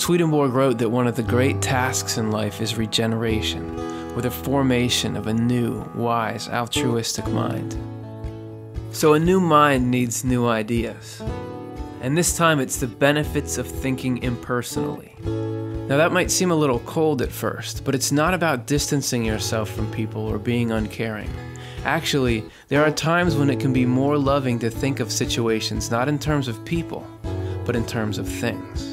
Swedenborg wrote that one of the great tasks in life is regeneration, or the formation of a new, wise, altruistic mind. So a new mind needs new ideas. And this time it's the benefits of thinking impersonally. Now that might seem a little cold at first, but it's not about distancing yourself from people or being uncaring. Actually, there are times when it can be more loving to think of situations not in terms of people, but in terms of things.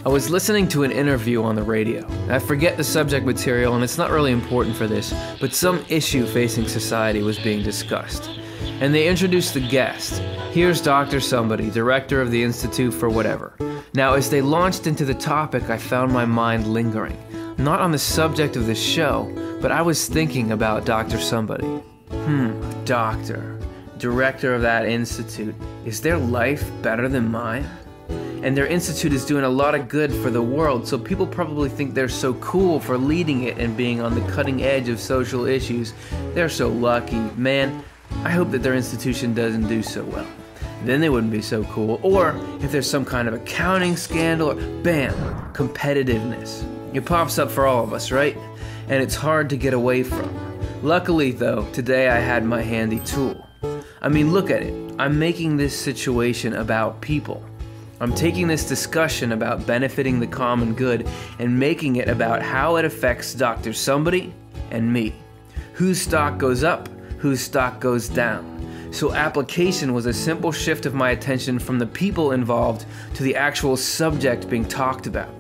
I was listening to an interview on the radio. I forget the subject material, and it's not really important for this, but some issue facing society was being discussed. And they introduced the guest. Here's Dr. Somebody, director of the Institute for whatever. Now, as they launched into the topic, I found my mind lingering. Not on the subject of the show, but I was thinking about Dr. Somebody. Doctor, director of that institute. Is their life better than mine? And their institute is doing a lot of good for the world, so people probably think they're so cool for leading it and being on the cutting edge of social issues. They're so lucky. Man, I hope that their institution doesn't do so well. Then they wouldn't be so cool. Or if there's some kind of accounting scandal, or bam, competitiveness. It pops up for all of us, right? And it's hard to get away from. Luckily, though, today I had my handy tool. I mean, look at it. I'm making this situation about people. I'm taking this discussion about benefiting the common good and making it about how it affects Dr. Somebody and me. Whose stock goes up, whose stock goes down. So application was a simple shift of my attention from the people involved to the actual subject being talked about.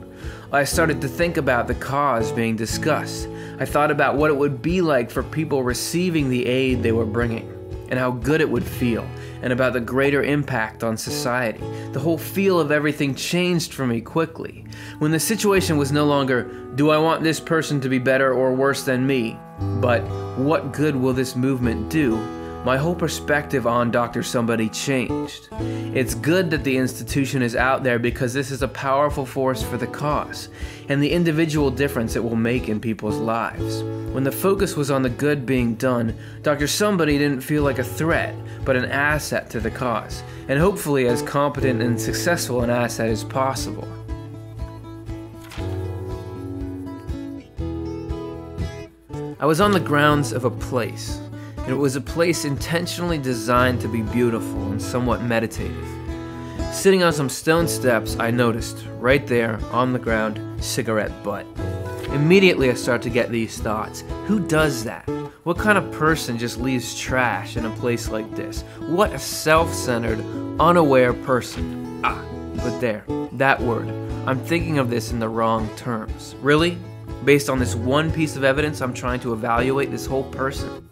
I started to think about the cause being discussed. I thought about what it would be like for people receiving the aid they were bringing, and how good it would feel, and about the greater impact on society. The whole feel of everything changed for me quickly. When the situation was no longer, do I want this person to be better or worse than me, but what good will this movement do? My whole perspective on Dr. Somebody changed. It's good that the institution is out there because this is a powerful force for the cause, and the individual difference it will make in people's lives. When the focus was on the good being done, Dr. Somebody didn't feel like a threat, but an asset to the cause, and hopefully as competent and successful an asset as possible. I was on the grounds of a place. It was a place intentionally designed to be beautiful and somewhat meditative. Sitting on some stone steps, I noticed, right there, on the ground, cigarette butt. Immediately I start to get these thoughts. Who does that? What kind of person just leaves trash in a place like this? What a self-centered, unaware person. But there, that word. I'm thinking of this in the wrong terms. Really? Based on this one piece of evidence, I'm trying to evaluate this whole person.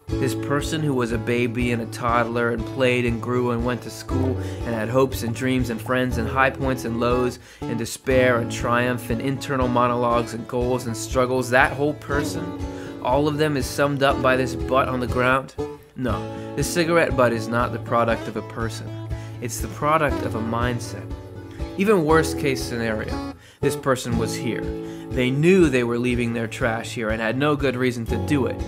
This person who was a baby and a toddler and played and grew and went to school and had hopes and dreams and friends and high points and lows and despair and triumph and internal monologues and goals and struggles, that whole person, all of them is summed up by this butt on the ground? No, this cigarette butt is not the product of a person. It's the product of a mindset. Even worst case scenario, this person was here. They knew they were leaving their trash here and had no good reason to do it.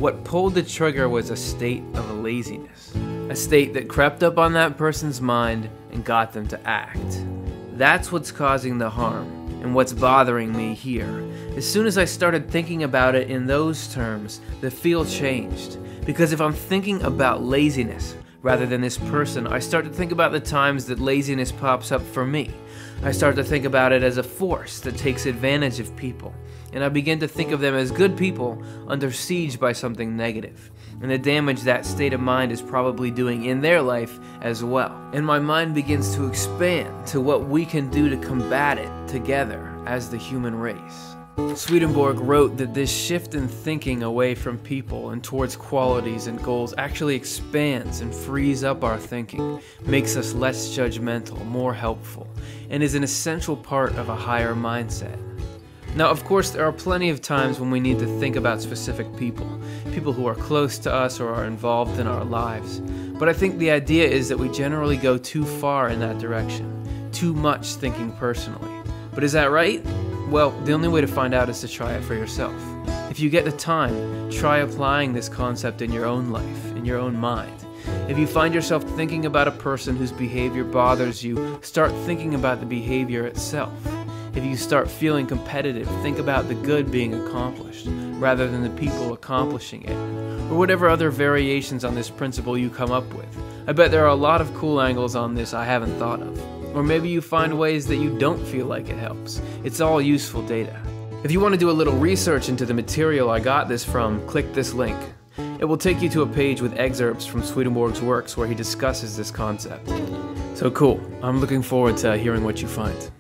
What pulled the trigger was a state of laziness, a state that crept up on that person's mind and got them to act. That's what's causing the harm and what's bothering me here. As soon as I started thinking about it in those terms, the feel changed. Because if I'm thinking about laziness rather than this person, I start to think about the times that laziness pops up for me. I start to think about it as a force that takes advantage of people. And I begin to think of them as good people under siege by something negative, and the damage that state of mind is probably doing in their life as well. And my mind begins to expand to what we can do to combat it together as the human race. Swedenborg wrote that this shift in thinking away from people and towards qualities and goals actually expands and frees up our thinking, makes us less judgmental, more helpful, and is an essential part of a higher mindset. Now, of course, there are plenty of times when we need to think about specific people who are close to us or are involved in our lives. But I think the idea is that we generally go too far in that direction, too much thinking personally. But is that right? Well, the only way to find out is to try it for yourself. If you get the time, try applying this concept in your own life, in your own mind. If you find yourself thinking about a person whose behavior bothers you, start thinking about the behavior itself. If you start feeling competitive, think about the good being accomplished, rather than the people accomplishing it, or whatever other variations on this principle you come up with. I bet there are a lot of cool angles on this I haven't thought of. Or maybe you find ways that you don't feel like it helps. It's all useful data. If you want to do a little research into the material I got this from, click this link. It will take you to a page with excerpts from Swedenborg's works where he discusses this concept. So cool. I'm looking forward to hearing what you find.